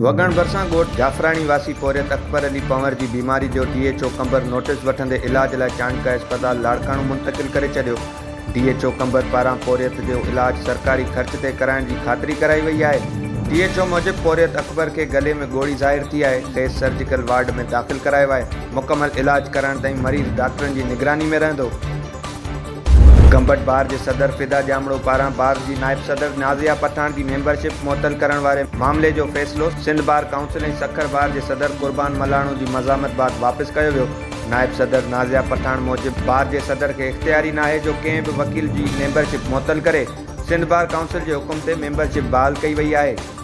वगण भरसां ॻोठ जाफराणी वासी पोरियत अकबर अली पंवर की बीमारी जो DHO कंबर नोटिस वठंदे इलाज लाइ चाणका अस्पताल लाड़काणो मुंतकिल करे छॾियो। DHO कंबर पारां पोरियत जो इलाज सरकारी ख़र्च ते कराइण जी ख़ातिरी कराई वई आहे। DHO मूजिब पोरियत अकबर के गले में गोड़ी ज़ाहिर थी है। खेस सर्जिकल वार्ड में दाख़िल करायो आहे। मुकम्मल इलाज कराइण ताईं मरीज़ डॉक्टरनि जी निगरानी में रहंदो। गंबट बार के सदर फिदा जामड़ो पारां बार की नायब सदर नाज़िया पठान की मेंबरशिप मुअत्तल करण वारे मामले जो फैसलो सिंध बार काउंसिल ऐं सखर बार के सदर कुर्बान मलाणो की मज़ामत बाद वापस कयो वियो। नायब सदर नाज़िया पठान मूजिब बार के सदर के इख्तियारी नाहे जो कंहिं भी वकील की मेंबरशिप मुअत्तल करे। सिंध बार काउंसिल के हुकुम से मेंबरशिप बहाल कई वई है।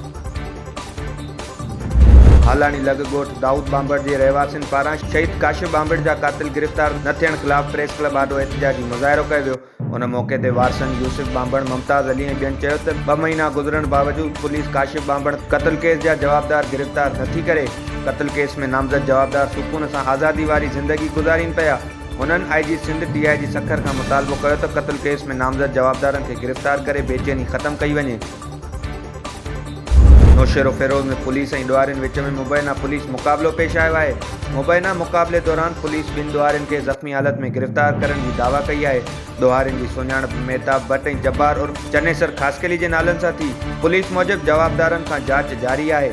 हालानी लग ॻोठ दाऊद बांबड़ के रहवासिन पारां शहीद काशिफ बांबड़ जा कातिल गिरफ्तार न थियण खिलाफ प्रेस क्लब आडो एहतजाजी मुज़ाहिरो कयो वियो। उन मौके ते वारसन यूसुफ बांबड़ मुमताज़ अली ऐं ॿियनि चयो त 2 महीना गुज़रण बावजूद पुलिस काशिफ बांबड़ कत्ल केस जा जवाबदार गिरफ्तार नथी करे। कत्ल केस में नामज़द जवाबदार सुकून सां आज़ादी वारी ज़िंदगी गुज़ारीन पिया। उन्हनि IG सिंध DIG सखर का मुतालबो कयो त कत्ल केस में नामज़द जवाबदारनि खे गिरफ्तार करे बेचैनी ख़त्म कई वञे। नौशेरो फेरोज़ में पुलिस ऐं ॾुआरिन विच में मुबैना पुलिस मुक़ाबलो पेश आयो आहे। मुबैना मुक़ाबले दौरान पुलिस 2 ॾुआरिन के ज़ख़्मी हालत में गिरफ्तार करण की दावा कई है। ॾुआरिन की सुञाणप मेहताब भट्ट ऐं जब्बार उर्फ चनेसर खासकेली के नालन सां थी। पुलिस मूजिब जवाबदारन खां जांच जारी है।